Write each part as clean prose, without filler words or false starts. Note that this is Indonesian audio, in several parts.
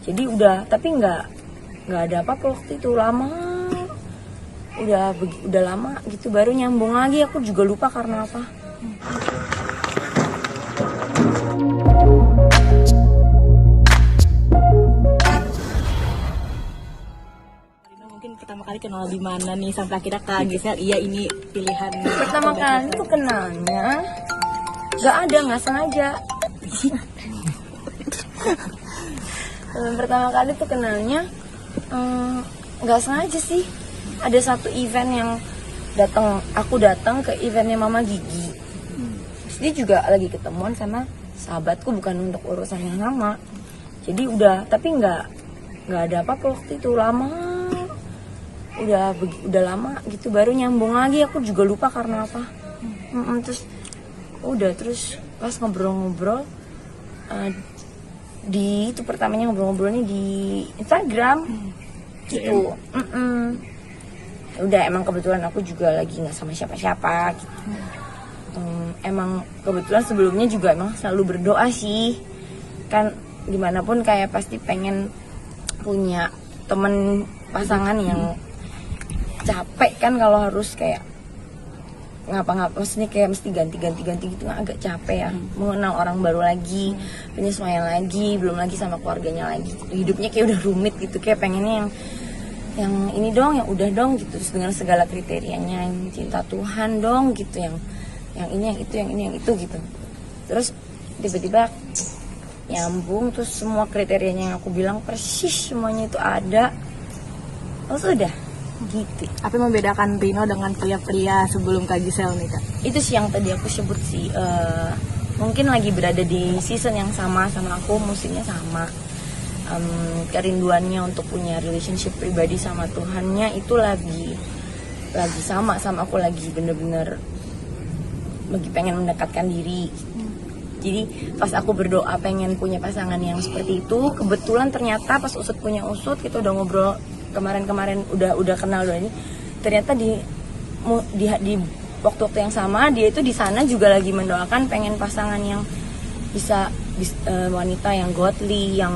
Jadi udah, tapi nggak ada apa-apa waktu itu, lama, udah lama gitu baru nyambung lagi. Aku juga lupa karena apa. Mungkin pertama kali kenal di mana nih sampai akhirnya Kak Gisel, iya ini pilihan. Pertama kali tuh kenalnya nggak sengaja. Pertama kali tuh kenalnya nggak sengaja sih. Ada satu event yang aku datang ke eventnya Mama Gigi. Terus dia juga lagi ketemuan sama sahabatku, bukan untuk urusan yang sama. Jadi udah, tapi nggak ada apa-apa waktu itu, lama, udah lama gitu baru nyambung lagi. Aku juga lupa karena apa. Terus pas ngobrol-ngobrol itu pertamanya ngobrolnya di Instagram gitu. Udah, emang kebetulan aku juga lagi nggak sama siapa-siapa gitu. Emang kebetulan sebelumnya juga emang selalu berdoa sih, kan gimana pun kayak pasti pengen punya temen pasangan yang capek kan kalau harus kayak ngapa-ngapa, maksudnya kayak mesti ganti gitu, agak capek ya, mengenal orang baru lagi, penyesuaian lagi, belum lagi sama keluarganya lagi, hidupnya kayak udah rumit gitu, kayak pengennya yang ini dong, yang udah dong gitu, terus dengan segala kriterianya, yang cinta Tuhan dong gitu, yang ini, yang itu, yang ini, yang itu gitu. Terus tiba-tiba nyambung, terus semua kriterianya yang aku bilang persis semuanya itu ada. Terus udah gitu. Apa yang membedakan Rino dengan pria-pria sebelum Kak Gisel nih Kak? Itu sih yang tadi aku sebut sih, mungkin lagi berada di season yang sama aku, musimnya sama. Kerinduannya untuk punya relationship pribadi sama Tuhannya itu lagi sama aku, lagi bener-bener lagi pengen mendekatkan diri. Jadi pas aku berdoa pengen punya pasangan yang seperti itu, kebetulan ternyata pas Usut punya Usut, kita udah ngobrol kemarin udah kenal ini, ternyata di waktu yang sama dia itu di sana juga lagi mendoakan pengen pasangan yang bisa wanita yang godly, yang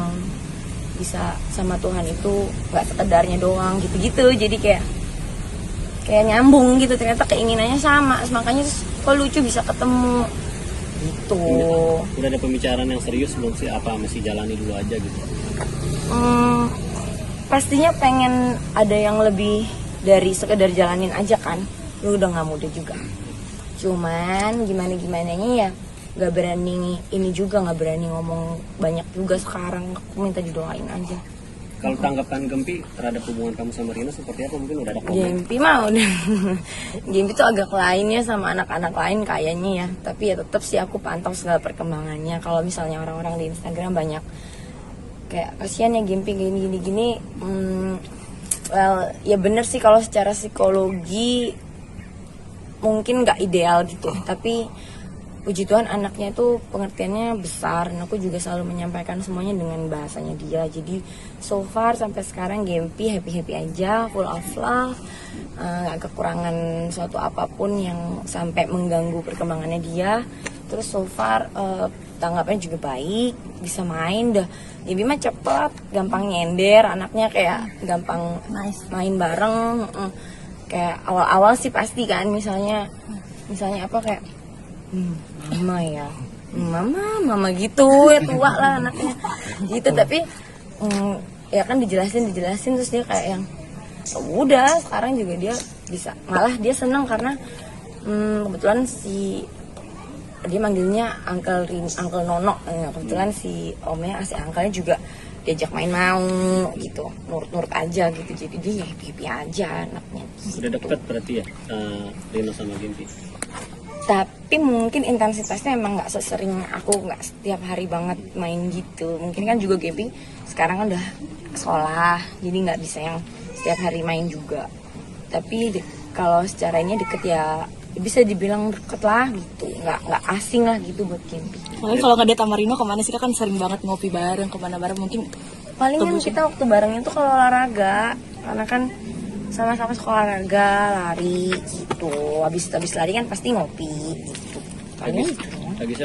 bisa sama Tuhan itu nggak sekedarnya doang gitu-gitu. Jadi kayak nyambung gitu, ternyata keinginannya sama, makanya kok lucu bisa ketemu gitu. Udah ada pembicaraan yang serius belum sih, apa masih jalani dulu aja gitu? Pastinya pengen ada yang lebih dari sekedar jalanin aja kan, lu udah nggak muda juga. Cuman gimananya ya nggak berani nggak berani ngomong banyak juga sekarang. Aku minta didoain aja. Kalau tanggapan Gempi terhadap hubungan kamu sama Rino seperti apa? Mungkin udah ada komen? Gempi mah udah Gempi tuh agak lain ya sama anak-anak lain kayaknya ya. Tapi ya tetap sih aku pantau segala perkembangannya. Kalau misalnya orang-orang di Instagram banyak kayak kasihan ya Gempi gini. Well ya bener sih, kalau secara psikologi mungkin nggak ideal gitu. Tapi puji Tuhan anaknya itu pengertiannya besar, dan aku juga selalu menyampaikan semuanya dengan bahasanya dia. Jadi so far sampai sekarang Gempi happy aja, full of love, gak kekurangan suatu apapun yang sampai mengganggu perkembangannya dia. Terus so far tanggapannya juga baik, bisa main dah. Gempi mah cepet, gampang nyender, anaknya kayak gampang main bareng. Kayak awal-awal sih pasti kan, misalnya apa kayak mama ya, mama gitu ya, tua lah anaknya gitu. Tapi ya kan dijelasin terus dia kayak yang udah, sekarang juga dia bisa, malah dia senang karena kebetulan dia manggilnya Uncle Nono, kebetulan si omnya si uncle-nya juga diajak main mau gitu, nurut aja gitu. Jadi dia happy aja anaknya. Udah deket berarti ya Rino sama Gempi? Tapi mungkin intensitasnya emang nggak sesering aku, nggak setiap hari banget main gitu. Mungkin kan juga Gempi sekarang kan udah sekolah, jadi nggak bisa yang setiap hari main juga. Tapi kalau secara ini deket ya bisa dibilang deket lah gitu, nggak asing lah gitu buat Gempi. Makanya kalau ngedate sama Rino kemana sih kan sering banget ngopi bareng, kemana bareng mungkin? Paling kan kita waktu barengnya tuh kalau olahraga, karena kan sama-sama sekolah olahraga, lari gitu. Habis lari kan pasti ngopi gitu. Paling gitu.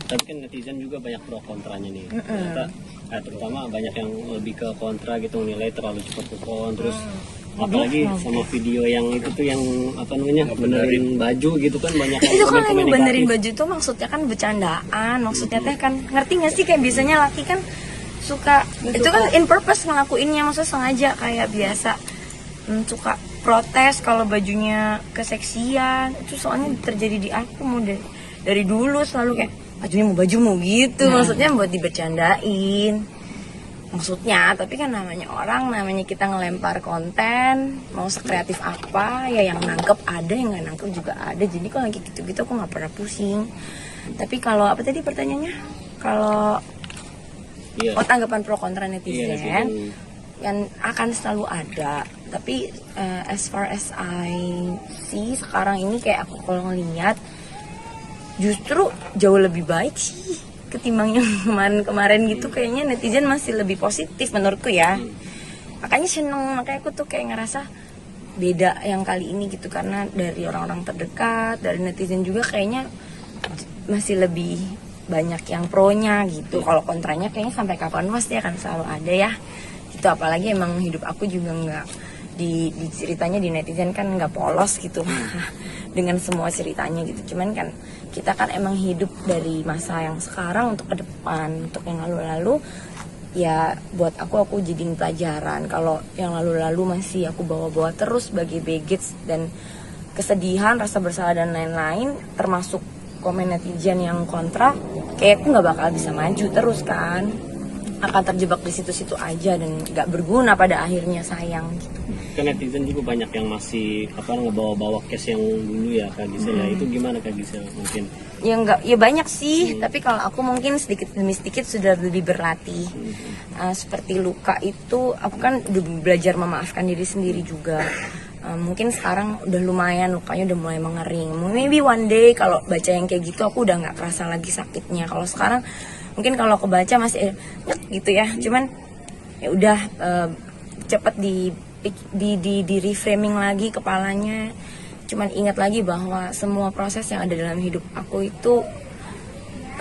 Tapi kan netizen juga banyak pro kontranya nih. Ternyata Nah, terutama banyak yang lebih ke kontra gitu, nilai terlalu cepat move on, terus apalagi sama video yang itu tuh yang apa namanya benerin baju gitu kan, banyak yang Itu kan komen-komen yang benerin negatif. baju tuh maksudnya kan bercandaan, maksudnya teh kan ngerti nggak sih, kayak biasanya laki kan suka itu kan in purpose ngelakuinnya, maksudnya sengaja kayak biasa suka protes kalau bajunya keseksian. Itu soalnya terjadi di aku mau dari dulu selalu kayak bajunya mau bajumu gitu, maksudnya buat dibercandain maksudnya. Tapi kan namanya orang, namanya kita ngelempar konten, mau sekreatif apa ya, yang nangkep ada, yang nggak nangkep juga ada. Jadi kalau lagi gitu-gitu aku nggak pernah pusing. Tapi kalau apa tadi pertanyaannya, kalau Iya. tanggapan pro kontra Iya, netizen netizen. yang akan selalu ada. Tapi as far as I see sekarang ini, kayak aku kalau ngeliat justru jauh lebih baik sih ketimbang yang kemarin-kemarin gitu. Kayaknya netizen masih lebih positif menurutku ya. Makanya seneng, makanya aku tuh kayak ngerasa beda yang kali ini gitu, karena dari orang-orang terdekat, dari netizen juga kayaknya masih lebih banyak yang pro-nya gitu. Kalau kontranya kayaknya sampai kapan pasti akan selalu ada ya. Gitu, apalagi emang hidup aku juga nggak di ceritanya di netizen kan nggak polos gitu dengan semua ceritanya gitu. Cuman kan kita kan emang hidup dari masa yang sekarang untuk ke depan, untuk yang lalu-lalu ya buat aku jadiin pelajaran. Kalau yang lalu-lalu masih aku bawa-bawa terus sebagai baggage dan kesedihan, rasa bersalah dan lain-lain, termasuk komen netizen yang kontra, kayak aku nggak bakal bisa maju terus kan, akan terjebak di situ-situ aja dan nggak berguna pada akhirnya, sayang gitu. Kan netizen juga banyak yang masih apa ngebawa-bawa case yang dulu ya Kak Gisel ya. Itu gimana Kak Gisel mungkin? Ya enggak, ya banyak sih, tapi kalau aku mungkin sedikit demi sedikit sudah lebih berlatih. Seperti luka itu, aku kan udah belajar memaafkan diri sendiri juga. Mungkin sekarang udah lumayan, lukanya udah mulai mengering. Maybe one day kalau baca yang kayak gitu aku udah nggak kerasa lagi sakitnya. Kalau sekarang mungkin kalau aku baca masih nyek gitu ya. Cuman ya udah cepet di reframing lagi kepalanya. Cuman ingat lagi bahwa semua proses yang ada dalam hidup aku itu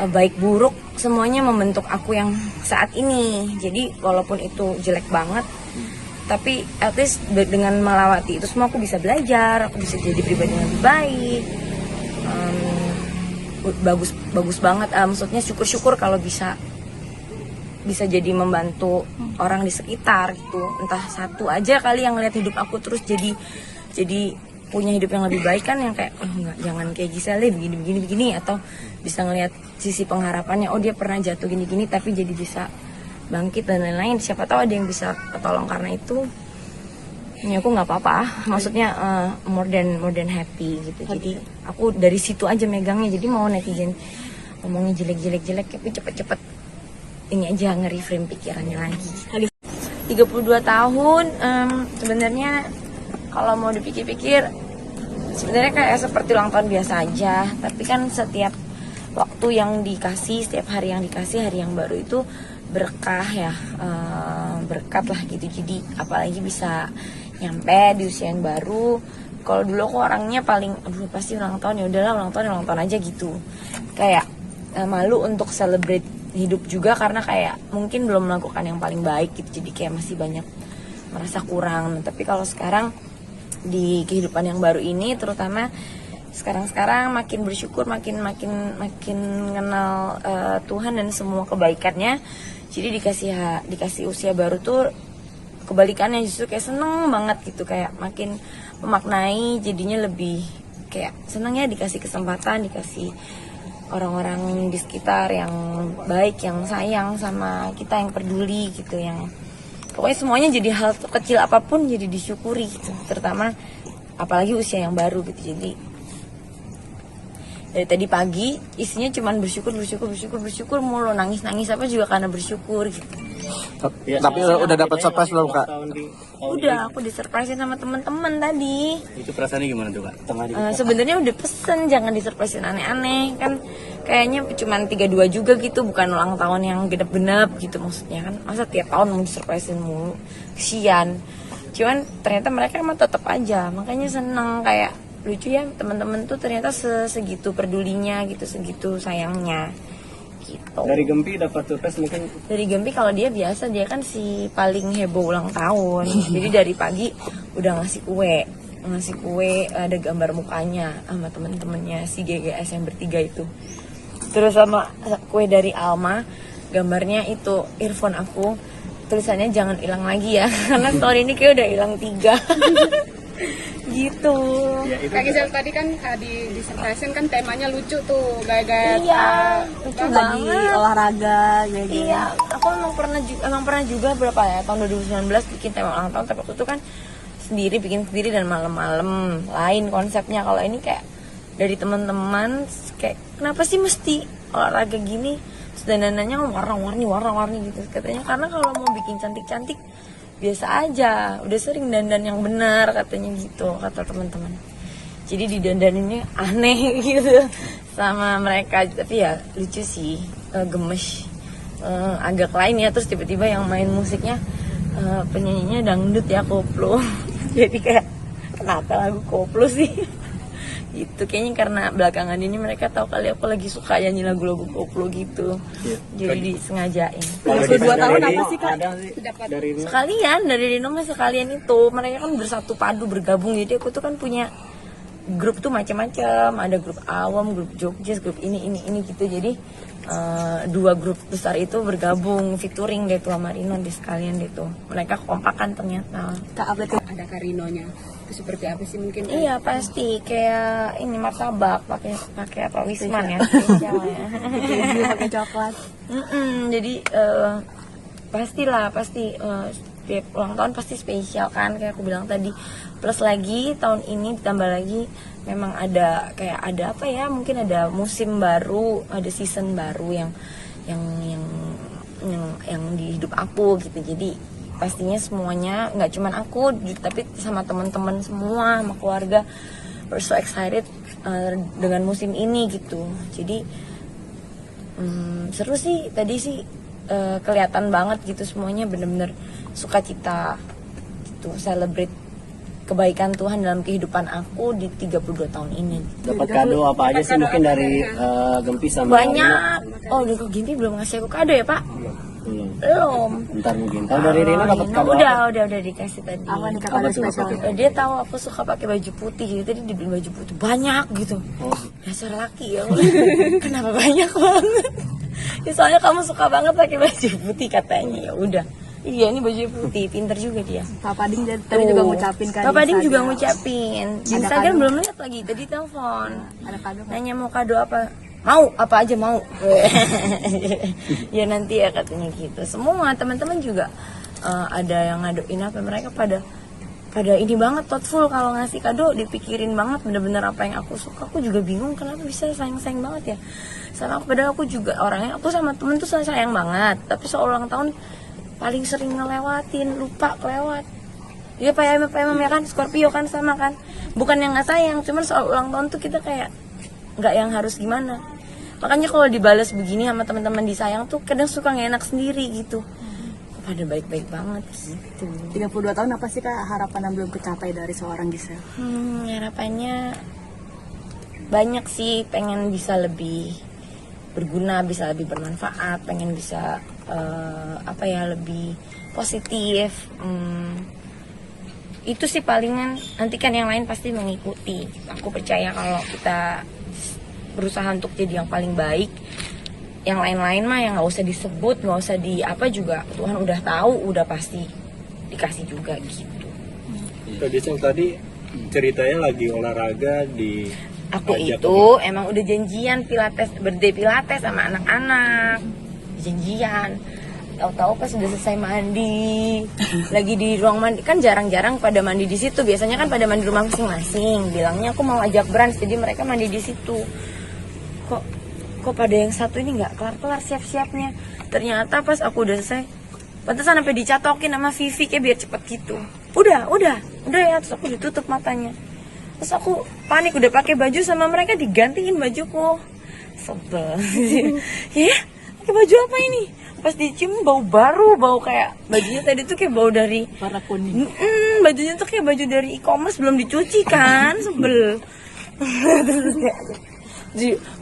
baik buruk semuanya membentuk aku yang saat ini. Jadi walaupun itu jelek banget, tapi at least dengan melewati itu semua aku bisa belajar, aku bisa jadi pribadi yang lebih baik. Bagus banget, maksudnya syukur kalau bisa jadi membantu orang di sekitar gitu. Entah satu aja kali yang ngeliat hidup aku terus jadi punya hidup yang lebih baik kan, yang kayak oh enggak, jangan kayak Gisel deh begini, atau bisa ngelihat sisi pengharapannya, oh dia pernah jatuh gini tapi jadi bisa bangkit dan lain-lain. Siapa tahu ada yang bisa ketolong karena itu. Ya aku nggak apa-apa, maksudnya more than happy gitu. Jadi aku dari situ aja megangnya. Jadi mau netizen ngomongnya jelek tapi cepet-cepet ini aja nge-reframe pikirannya lagi. 32 tahun sebenarnya kalau mau dipikir-pikir sebenarnya kayak seperti ulang tahun biasa aja, tapi kan setiap waktu yang dikasih, setiap hari yang dikasih, hari yang baru itu berkah ya, berkat lah gitu. Jadi apalagi bisa nyampe di usia yang baru. Kalau dulu aku orangnya paling aduh pasti ulang tahun, ya udahlah ulang tahun aja gitu, kayak malu untuk celebrate hidup juga karena kayak mungkin belum melakukan yang paling baik gitu. Jadi kayak masih banyak merasa kurang. Tapi kalau sekarang di kehidupan yang baru ini, terutama sekarang makin bersyukur, makin kenal Tuhan dan semua kebaikannya. Jadi dikasih usia baru tuh kebalikannya, justru kayak seneng banget gitu, kayak makin memaknai, jadinya lebih kayak seneng ya dikasih kesempatan, dikasih orang-orang di sekitar yang baik, yang sayang sama kita, yang peduli gitu, yang pokoknya semuanya jadi hal kecil apapun jadi disyukuri gitu. Terutama apalagi usia yang baru gitu. Jadi dari tadi pagi isinya cuman bersyukur mulu, nangis apa juga karena bersyukur gitu. Ya, Tapi udah dapat surprise belum Kak? Udah, aku disurprisein sama teman-teman tadi. Itu perasaannya gimana tuh Kak? Tengah di Sebenarnya udah pesen jangan disurprisein aneh-aneh kan, kayaknya cuman 32 juga gitu, bukan ulang tahun yang genep-genep gitu maksudnya kan. Masa tiap tahun mau disurprisein mulu, kesian. Cuman ternyata mereka emang tetap aja, makanya seneng, kayak lucu ya teman-teman tuh ternyata segitu pedulinya gitu, segitu sayangnya gitu. Dari Gempi dapat surprise mungkin. Dari Gempi kalau dia biasa, dia kan si paling heboh ulang tahun. Jadi dari pagi udah ngasih kue, ada gambar mukanya sama temen-temennya si GGS yang bertiga itu. Terus sama kue dari Alma, gambarnya itu earphone aku, tulisannya jangan hilang lagi ya, karena tahun ini kayak udah hilang 3. Gitu. Ya, itu Kak Gisel tadi kan di fashion kan temanya lucu tuh, gaya-gaya Iya, lucu lagi banget. olahraga ya gitu. Iya, aku emang pernah juga berapa ya, tahun 2019 bikin tema ulang tahun, tapi waktu itu kan bikin sendiri dan malam-malam lain konsepnya. Kalau ini kayak dari teman-teman, kayak kenapa sih mesti olahraga gini? Terus dandanannya warna-warni gitu katanya, karena kalau mau bikin cantik-cantik biasa aja, udah sering dandan yang benar katanya gitu, kata teman-teman. Jadi didandaninnya aneh gitu sama mereka, tapi ya lucu sih, gemes, agak lain ya. Terus tiba-tiba yang main musiknya penyanyinya dangdut ya, koplo. Jadi kayak kenapa lagu koplo sih? Gitu, kayaknya karena belakangan ini mereka tahu kali aku lagi suka nyanyi lagu-lagu koplo gitu. Iya. Jadi disengajain. Kalau 22 tahun apa sih Kak? Ada sih dari Sekalian dari Rino mah sekalian itu mereka kan bersatu padu bergabung. Jadi aku tuh kan punya grup tuh macam-macam, ada grup awam, grup Jogja, grup ini gitu. Jadi 2 grup besar itu bergabung, featuring deh tuh sama Rino di sekalian deh tuh. Mereka kompakan ternyata. Kak update ada Karinonya. Itu seperti apa sih mungkin? Iya pasti kayak ini martabak pakai apa Wisman ya, spesial ya. keju pakai coklat. Jadi pasti setiap ulang tahun pasti spesial kan, kayak aku bilang tadi. Plus lagi tahun ini ditambah lagi memang ada kayak ada apa ya, mungkin ada musim baru, ada season baru yang di hidup aku gitu. Jadi pastinya semuanya nggak cuman aku tapi sama teman-teman semua, sama keluarga, we're so excited dengan musim ini gitu. Jadi seru sih tadi sih, kelihatan banget gitu semuanya bener-bener sukacita gitu, celebrate kebaikan Tuhan dalam kehidupan aku di 32 tahun ini. dapat kado apa aja sih mungkin dari Gempi sama Banyak. Oh, udah kok Gimpi belum ngasih aku kado ya, Pak? Rino? Belum. Belum. Bentar mungkin. Kalau dari Rino dapat kado apa? Udah dikasih tadi. Apa nih Kak Apa ada tuh, spesial? apa tuh? Dia tahu aku suka pakai baju putih, jadi tadi dibeli baju putih banyak gitu. Oh, Dasar laki ya. Kenapa banyak banget? Ya, soalnya kamu suka banget pakai baju putih katanya. Ya udah. Iya, ini baju putih, pinter juga dia. Papa Ding tadi juga ngucapin kan. Papa Ding juga Instagram. ngucapin. Di Ada Instagram kado? belum lihat lagi, tadi telepon. Ada kado nggak? Nanya mau kado apa? Mau, apa aja mau. Ya nanti ya katanya gitu. Semua teman-teman juga ada yang ngadoin apa, mereka pada ini banget, thoughtful kalau ngasih kado, dipikirin banget bener-bener apa yang aku suka. Aku juga bingung kenapa bisa sayang-sayang banget ya sama aku, padahal aku juga orangnya, aku sama temen tuh sayang banget, tapi soal ulang tahun paling sering ngelewatin, lupa kelewat. Dia PM ya kan, Scorpio kan sama kan, bukan yang nggak sayang, cuman soal ulang tahun tuh kita kayak nggak yang harus gimana. Makanya kalau dibalas begini sama teman-teman disayang tuh kadang suka nggak enak sendiri gitu. Pada baik-baik banget gitu. 32 tahun apa sih Kak harapan yang belum kecapai dari seorang Gisel? Harapannya banyak sih, pengen bisa lebih berguna, bisa lebih bermanfaat, pengen bisa lebih positif. Itu sih palingan, nanti kan yang lain pasti mengikuti. Aku percaya kalau kita berusaha untuk jadi yang paling baik, yang lain-lain mah yang nggak usah disebut, nggak usah di apa juga, Tuhan udah tahu, udah pasti dikasih juga gitu. Kak Gisel tadi ceritanya lagi olahraga di Aku ajak itu emang udah janjian birthday pilates sama anak-anak, janjian. Tahu-tahu pas sudah selesai mandi, lagi di ruang mandi, kan jarang-jarang pada mandi di situ. Biasanya kan pada mandi rumah masing-masing. Bilangnya aku mau ajak brunch, jadi mereka mandi di situ. Kok pada yang satu ini nggak kelar-kelar siap-siapnya. Ternyata pas aku udah selesai, pantesan sampai dicatokin sama Vivi kayak biar cepet gitu. Udah ya, terus aku ditutup matanya. Terus aku panik, udah pakai baju sama mereka digantiin bajuku. Sebel. Ya, pakai baju apa ini? Pas dicium bau baru, bau kayak bajunya tadi tuh kayak bau dari Warna kuning. bajunya tuh kayak baju dari e-commerce belum dicuci kan, sebel. Terus kayak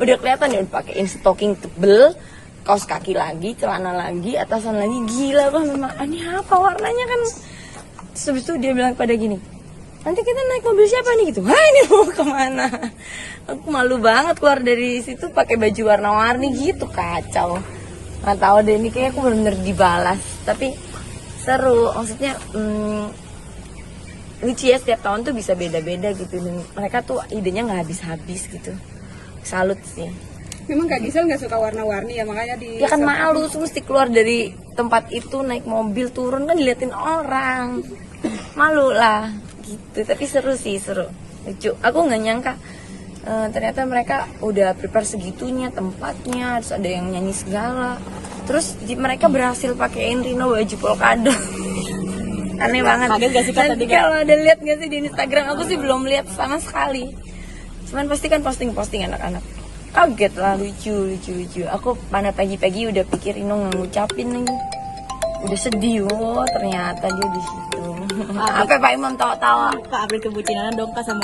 udah kelihatan ya, udah pakein stocking tebel, kaos kaki lagi, celana lagi, atasan lagi. Gila bah, memang ini apa warnanya kan. Terus habis itu dia bilang pada gini, nanti kita naik mobil siapa nih gitu. Hah, ini mau kemana? Aku malu banget keluar dari situ pakai baju warna-warni gitu, kacau. Nggak tahu deh, ini kayak aku bener-bener dibalas. Tapi seru, maksudnya lucu ya, setiap tahun tuh bisa beda-beda gitu. Dan mereka tuh idenya nggak habis-habis gitu. Salut sih. Memang Kak Gisel nggak suka warna-warni ya, makanya di Ya kan malu, terus mesti keluar dari tempat itu, naik mobil, turun kan diliatin orang. Malu lah gitu, tapi seru sih, seru, lucu. Aku nggak nyangka ternyata mereka udah prepare segitunya tempatnya, terus ada yang nyanyi segala. Terus mereka berhasil pakein Rino baju polkadot. Aneh banget. Kaget gak sih, Kak, Nanti tadi, Kak? kalau ada lihat nggak sih di Instagram? Aku sih belum lihat sama sekali. Cuman pasti kan posting anak-anak. Kaget lah, lucu. Aku mana pagi-pagi udah pikir Rino nggak ngucapin lagi. Udah sedih, ternyata dia di situ. Apa Pak Imam tawa-tawa? Kak, update kebucinan dong Kak sama